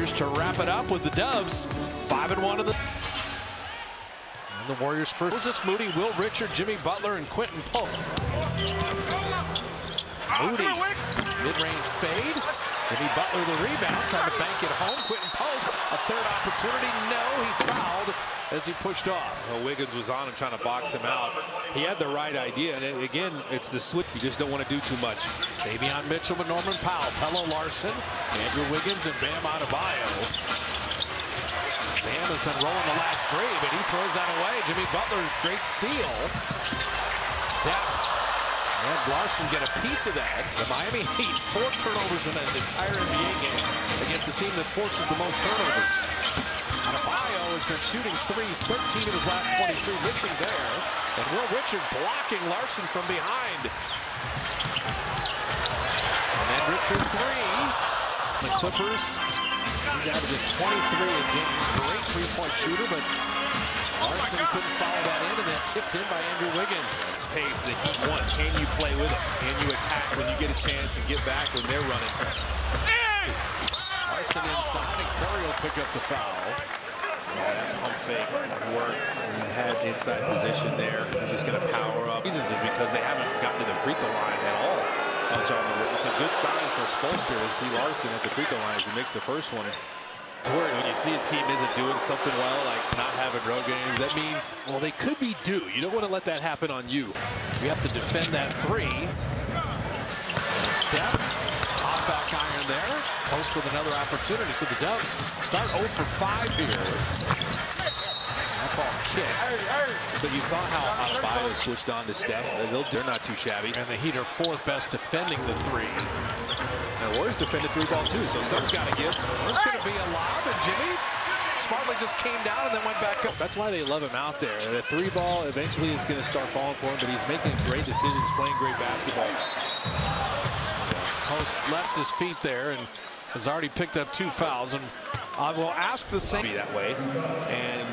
Warriors to wrap it up with the Dubs. 5-1 in the. And the Warriors first. Moses Moody, Will Richard, Jimmy Butler, and Quentin Pope. Moody, mid-range fade. Jimmy Butler the rebound, trying to bank it home. Quentin Post, a third opportunity. No, he fouled as he pushed off. Well, Wiggins was on him trying to box him out. He had the right idea, and again, it's the switch. You just don't want to do too much. Davion Mitchell with Norman Powell, Pello Larson, Andrew Wiggins, and Bam Adebayo. Bam has been rolling the last three, but he throws that away. Jimmy Butler, great steal. Steph. And Larson get a piece of that. The Miami Heat, 4 turnovers in an entire NBA game against a team that forces the most turnovers. Adebayo has been shooting threes, 13 of his last 23, missing there. And Will Richard blocking Larson from behind. And then Richard 3. The Clippers, he's averaging 23 a game. Great three-point shooter, but Larson couldn't follow that in, and then tipped in by Andrew Wiggins. It's pace the Heat want. Can you play with it? Can you attack when you get a chance and get back when they're running? Larson inside, and Curry will pick up the foul. Yeah, that pump fake worked. He had inside position there. He's just going to power up. Reasons is because they haven't gotten to the free throw line at all. It's a good sign for Spoelstra to see Larson at the free throw line as he makes the first one. When you see a team isn't doing something well, like not having road games, that means, well, they could be due. You don't want to let that happen on you. You have to defend that three. And Steph, hop back iron there. Post with another opportunity. So the Dubs start 0 for 5 here. That ball kicked. But you saw how Adebayo switched on to Steph. They're not too shabby. And the Heat are 4th best defending the three. And the Warriors defended 3-ball too, so something's got to give. There's going to be a lob, and Jimmy smartly just came down and then went back up. That's why they love him out there. The 3-ball eventually is going to start falling for him, but he's making great decisions, playing great basketball. Post left his feet there and has already picked up 2 fouls. And I will ask the same. Be that way. And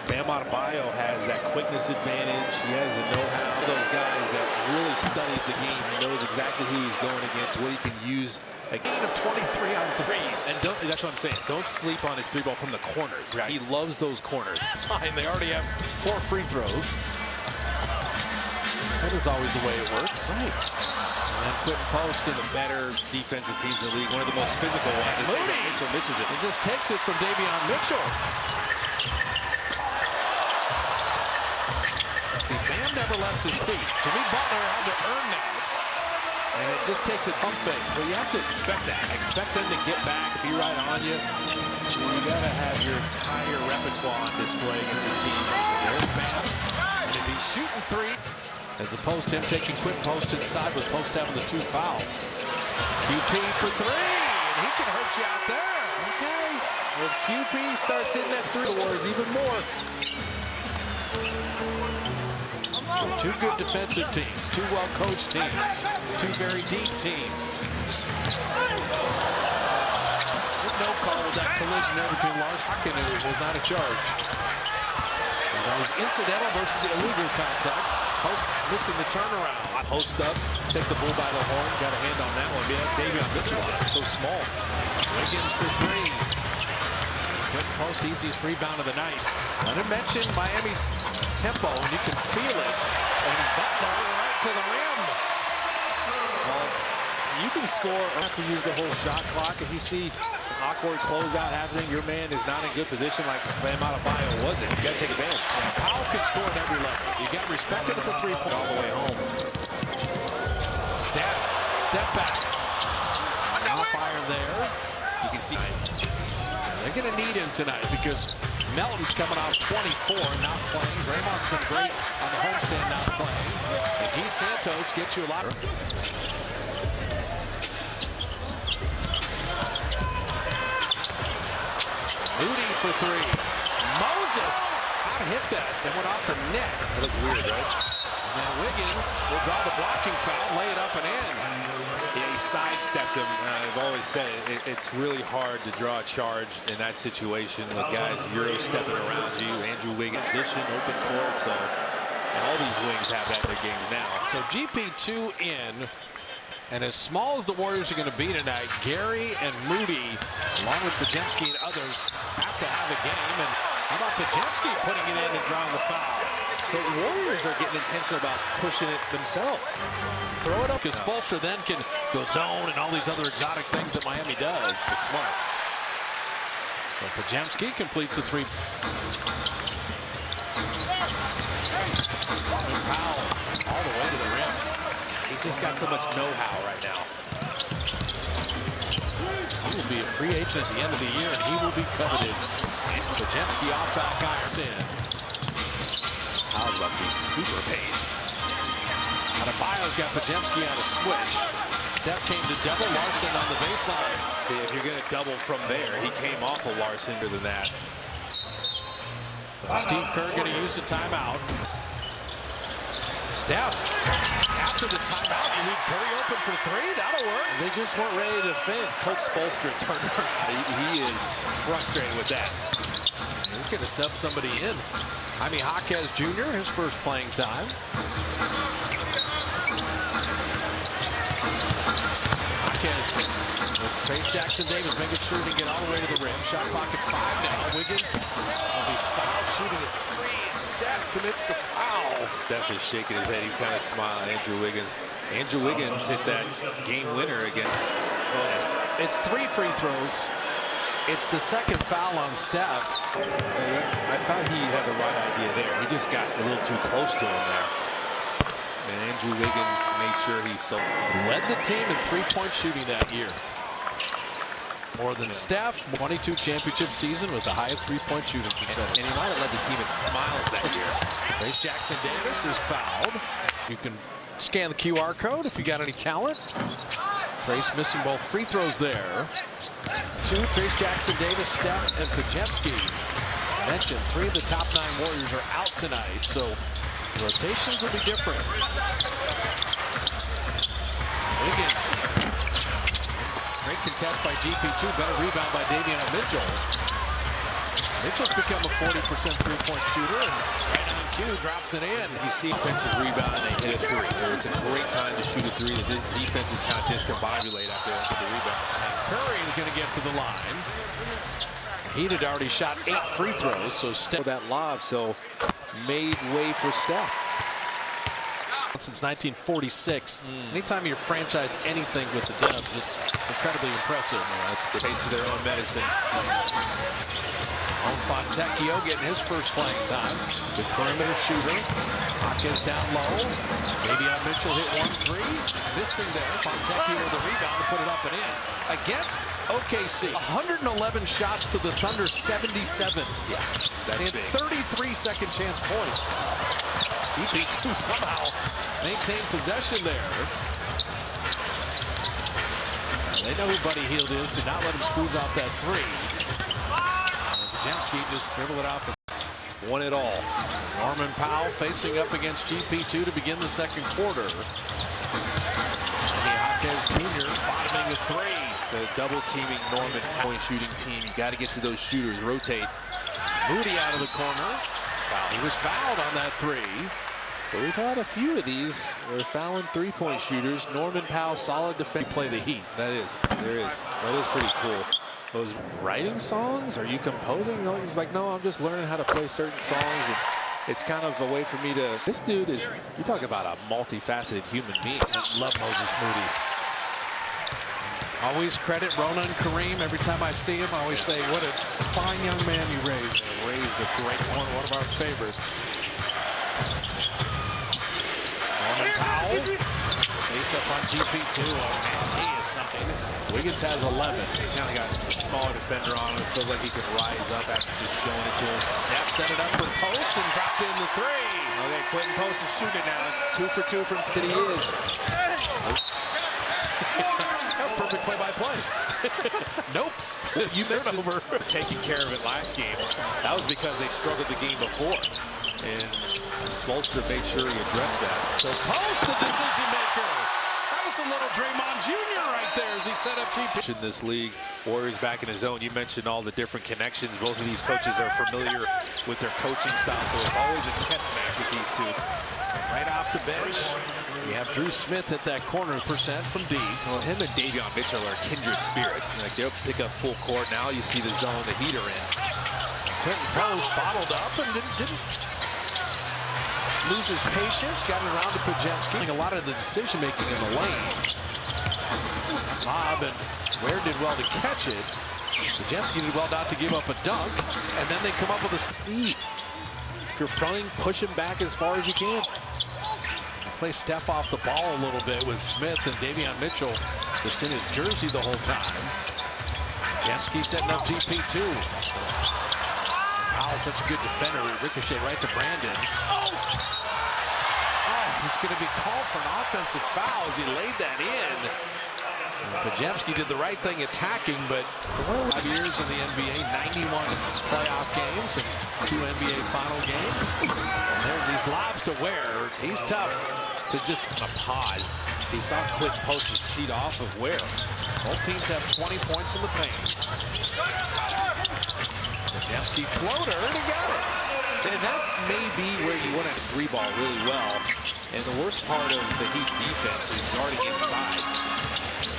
Bam Adebayo has that quickness advantage. He has the know-how. Those guys that really studies the game. He knows exactly who he's going against, what he can use. A gain of 23 on threes. And that's what I'm saying. Don't sleep on his 3-ball from the corners. Right. He loves those corners. Fine, they already have 4 free throws. That is always the way it works. Right. And then Quentin Post to the better defensive teams in the league. One of the most physical ones. Moody. Mitchell misses it. He just takes it from Davion Mitchell. Bam never left his feet. Jimmy Butler had to earn that. And it just takes a pump fake. Well, you have to expect that. Expect them to get back, be right on you. You got to have your entire repertoire on display against this team. There's Bam. And if he's shooting 3, as opposed to him taking Quentin Post inside with Post having the 2 fouls. QP for 3, and he can hurt you out there. Okay. If QP starts hitting that 3 towards even more. So 2 good defensive teams, 2 well-coached teams, 2 very deep teams. With no call with that collision there between Larson, and it was not a charge. And that was incidental versus illegal contact. Post missing the turnaround. Post up, take the bull by the horn, got a hand on that one. Yeah, Davion Mitchell, so small. Wiggins for 3. Quentin Post, easiest rebound of the night. I didn't mention Miami's tempo, and you can feel it. And Butler right to the rim. Well, you can score or have to use the whole shot clock. If you see awkward closeout happening, your man is not in good position like Bam Adebayo wasn't. You got to take advantage. And Powell can score at every level. You got respected at the 3-point all the way home. Step back. Off iron there. You can see. They're going to need him tonight because Melton's coming off 24, not playing. Draymond's been great on the homestand, not playing. And Guy Santos gets you a lot. Moody for 3. Moses, how to hit that? That went off the neck. That looked weird, right? And then Wiggins will draw the blocking foul, lay it up and in. Yeah, he sidestepped him. I've always said it's really hard to draw a charge in that situation with guys Euro stepping around you. Andrew Wiggins, position, open court, so and all these wings have that in their games now. So GP2 in. And as small as the Warriors are going to be tonight, Gary and Moody, along with Pajemski and others, have to have a game. And how about Pajemski putting it in and drawing the foul? The Warriors are getting intentional about pushing it themselves. Throw it up, because Spoelstra then can go zone and all these other exotic things that Miami does. It's smart. Well, Pajemski completes the three. Powell all the way to the rim. He's just got so much know-how right now. He will be a free agent at the end of the year, and he will be coveted. Pajemski off back ice in. Powell's about to be super paid. Adebayo's got Pajemski on a switch. Steph came to double Larson on the baseline. If you're going to double from there, he came off of Larson than that. So Steve Kerr going to use the timeout. Steph, after the timeout, you leave Curry open for three. That'll work. They just weren't ready to defend. Coach Spoelstra turned around. He is frustrated with that. He's going to sub somebody in. Jaime Jaquez Jr., his first playing time. Jaquez with Trace Jackson-Davis making sure to get all the way to the rim. Shot clock at 5 now. Wiggins will be fouled shooting a three, and Steph commits the foul. Steph is shaking his head. He's kind of smiling. Andrew Wiggins. Andrew Wiggins hit that game winner against Bonus. It's 3 free throws. It's the second foul on Steph. I thought he had the right idea there. He just got a little too close to him there. And Andrew Wiggins made sure he led the team in three-point shooting that year. More than Steph, 22 championship season with the highest three-point shooting percentage. And he might have led the team in smiles that year. Trace Jackson-Davis is fouled. You can scan the QR code if you got any talent. Trace missing both free throws there. 2, Trace Jackson-Davis, Steph, and Pajemski. Mentioned 3 of the top 9 Warriors are out tonight, so rotations will be different. Wiggins. Great contest by GP2. Better rebound by Davion Mitchell. Mitchell's become a 40% three-point shooter, and right on cue, drops it in. You see offensive rebound, and they hit a three. It's a great time to shoot a three. The defense is kind of discombobulated after they get the rebound. Curry is going to get to the line. He had already shot 8 free throws, so Steph. That lob, so made way for Steph. Since 1946, anytime you franchise anything with the Dubs, it's incredibly impressive. Yeah, it's the taste of their own medicine. Fontecchio getting his first playing time. Good perimeter shooter. Jaquez down low. Davion Mitchell hit 1-3. Missing there. Fontecchio with the rebound to put it up and in. Against OKC, 111 shots to the Thunder 77. Yeah, that's and big. 33 second chance points. GP2 somehow maintained possession there. They know who Buddy Hield is. Did not let him squeeze off that three. Pajemski just dribbled it off. Won it all. Norman Powell facing up against GP2 to begin the second quarter. Jaquez Jr. bottoming the three. So double teaming Norman Powell shooting team. You got to get to those shooters. Rotate. Moody out of the corner. He was fouled on that three. So we've had a few of these. We're fouling three-point shooters. Norman Powell, solid defense. Play the Heat. That is pretty cool. Those writing songs? Are you composing? No, he's like, no, I'm just learning how to play certain songs. And it's kind of a way for me to. This dude is. You talk about a multifaceted human being. I love Moses Moody. Always credit Ronan Kareem. Every time I see him, I always say, what a fine young man you raised. Raised the great one of our favorites. Norman Powell. Face up on GP2. Oh, man, he is something. Wiggins has 11. He's kind of got a smaller defender on him. It feels like he can rise up after just showing it to him. Steph set it up for Post and dropped in the three. Okay, Quentin Post is shooting now. 2 for 2 from that he is. Perfect play-by-play. Nope. You mentioned over taking care of it last game. That was because they struggled the game before. And Spoelstra made sure he addressed that. So Post, the decision maker. How was a little Draymond Jr. right there as he set up GP. In this league, Warriors back in his zone. You mentioned all the different connections. Both of these coaches are familiar with their coaching style, so it's always a chess match with these two. Right off the bench, we have Drew Smith at that corner percent from D. Well, him and Davion Mitchell are kindred spirits. Like, they'll pick up full court. Now you see the zone the Heat are in. Quentin Post bottled up and didn't lose his patience. Got it around to Pajemski. A lot of the decision making in the lane. Lob, and Ware did well to catch it. Pajemski did well not to give up a dunk. And then they come up with a seed. If you're fronting, push him back as far as you can. Play Steph off the ball a little bit with Smith and Davion Mitchell just in his jersey the whole time. Pajemski setting up GP2. Powell's such a good defender. Ricochet right to Brandon. Oh, he's going to be called for an offensive foul as he laid that in. Pajemski did the right thing attacking, but for 5 years in the NBA, 91 playoff games and 2 NBA final games. And there are these lobs to Ware. He's tough to just pause. He saw Quentin Post just cheat off of Ware. Both teams have 20 points in the paint. Pajemski floater, and he got it. And that may be where you want to three ball really well. And the worst part of the Heat's defense is guarding inside.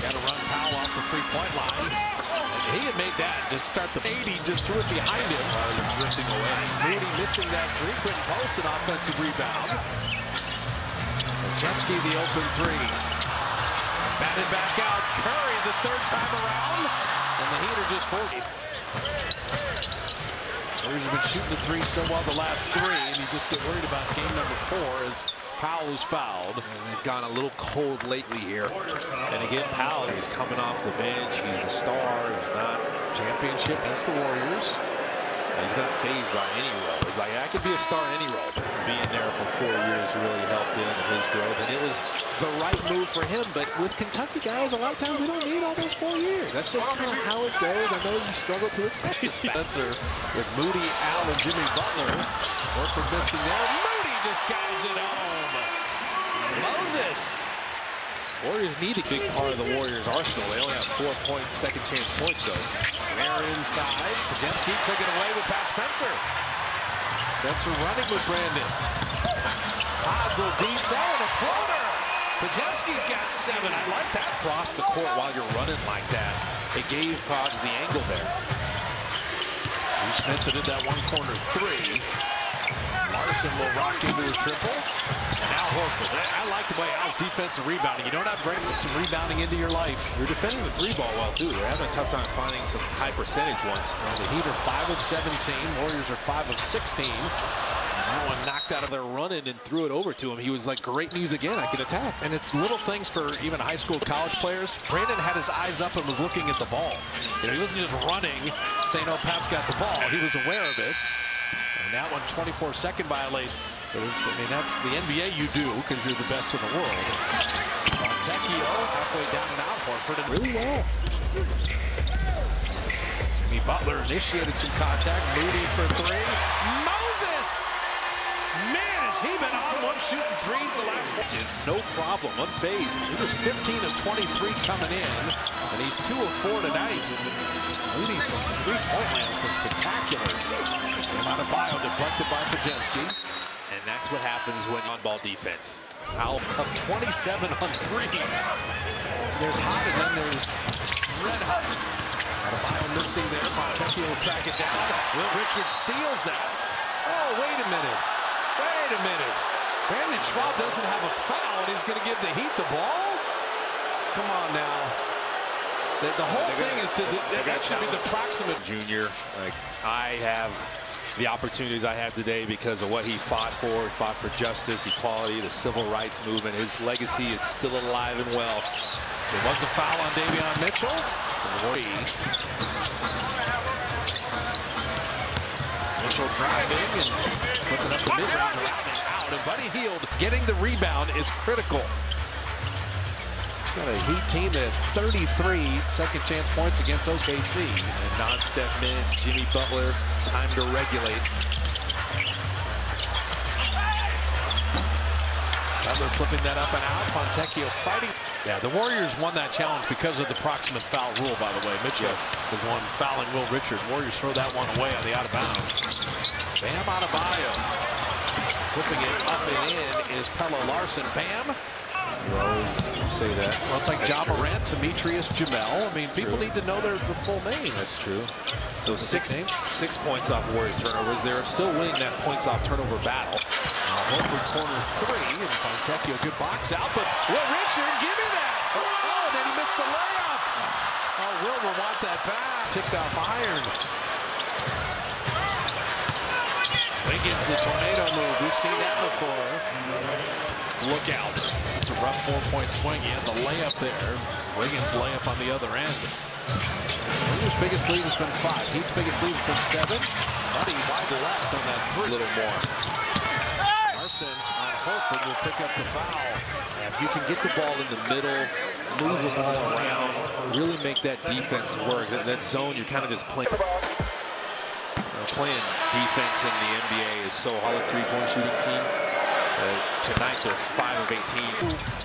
Got to run Powell off the three-point line. And he had made that. Just start the 80, just threw it behind him. He's drifting away. Moody missing that three. Quentin Post, an offensive rebound. Pajemski the open three. Batted back out. Curry the third time around. And the Heat are just 40. Warriors have been shooting the three so well the last three, and you just get worried about game number 4 as Powell is fouled. And they've gone a little cold lately here. And again, Powell, he's coming off the bench. He's the star. He's not Championship against the Warriors. He's not fazed by any role. He's like, I could be a star in any role. Being there for 4 years really helped in his growth. And it was the right move for him. But with Kentucky guys, a lot of times we don't need all those 4 years. That's just kind of how it goes. I know you struggle to accept this fact. Spencer with Moody, Al, and Jimmy Butler. Horford missing there. Moody just guides it home. Moses. Warriors need a big part of the Warriors' arsenal. They only have 4 second chance points, though. Ware inside. Pajemski took it away with Pat Spencer. Spencer running with Brandon. Pods will D-cell and a floater. Pajemski's got 7. I like that. Across the court while you're running like that. It gave Pods the angle there. Smith did that one corner 3. Larson will rock into a triple. And now Horford. I like the way Al's defensive rebounding. You don't have to bring some rebounding into your life. You're defending the 3-ball well, too. They're having a tough time finding some high percentage ones. Well, the Heat are 5 of 17. Warriors are 5 of 16. That one knocked out of their running and threw it over to him. He was like, great news again. I can attack. And it's little things for even high school, college players. Brandon had his eyes up and was looking at the ball. You know, he wasn't just running, saying, oh, Pat's got the ball. He was aware of it. And that one, 24-second violation. But I mean, that's the NBA you do because you're the best in the world. Montecchio halfway down and out. Horford and really well. Jimmy Butler initiated some contact. Moody for 3. Moses! Man, has he been on one shooting threes the last 4. No problem, unfazed. He was 15 of 23 coming in, and he's 2 of 4 tonight. Moody from 3-point land's been spectacular. Out of bio, deflected by Pajemski. And that's what happens when on-ball defense. Al of 27 on threes. There's hot, and then there's red hot. Out of bio missing there. Montecchio will track it down. Will Richards steals that. Oh, wait a minute. Wait a minute. Brandon Schwab doesn't have a foul, and he's going to give the Heat the ball? Come on now. The whole thing is to that should be the proximate. Junior, like I have the opportunities I have today because of what he fought for. He fought for justice, equality, the civil rights movement. His legacy is still alive and well. There was a foul on Davion Mitchell. Mitchell driving and flipping up the mid-range around and out. And Buddy Hield getting the rebound is critical. Got a Heat team that had 33 second chance points against OKC. And non-step minutes, Jimmy Butler, time to regulate. Up Butler flipping that up and out. Fontecchio fighting. Yeah, the Warriors won that challenge because of the proximate foul rule, by the way. Mitchell is the one fouling Will Richard. Warriors throw that one away on the out of bounds. Bam Adebayo. Flipping it up and in is Pelo Larson. Bam. You always say that. Well, it's like Ja Morant, Demetrius, Jamel. I mean, people need to know their full names. That's true. So 6 points off Warriors turnovers. They're still winning that points off turnover battle. Horford corner 3, and Fontecchio good box out, but Will Richard, give me that! Oh, then he missed the layup. Oh, Will will want that back. Ticked off iron. Wiggins, the tornado move. We've seen that before. Look out. It's a rough 4-point swing. He had the layup there. Wiggins layup on the other end. Warriors' biggest lead has been 5. Heat's biggest lead has been 7. Buddy wide left on that 3. A little more. Larson on Horford will pick up the foul. And if you can get the ball in the middle, move the ball around, really make that defense work. That zone, you're kind of just playing. Playing defense in the NBA is so hard. A three-point shooting team. Tonight they're 5 of 18.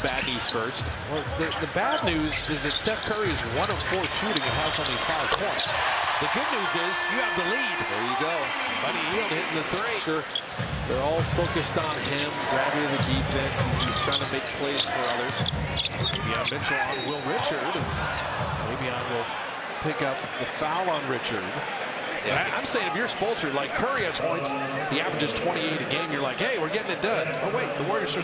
Bad news first. Well, the bad news is that Steph Curry is 1 of 4 shooting and has only 5 points. The good news is you have the lead. There you go. Buddy Hield hitting the 3. Sure. They're all focused on him, grabbing the defense. He's trying to make plays for others. Maybe on Mitchell on Will Richard. Maybe on will pick up the foul on Richard. Yeah. I'm saying if you're Spoelstra, like Curry has points, he averages 28 a game, you're like, hey, we're getting it done. Oh, wait, the Warriors are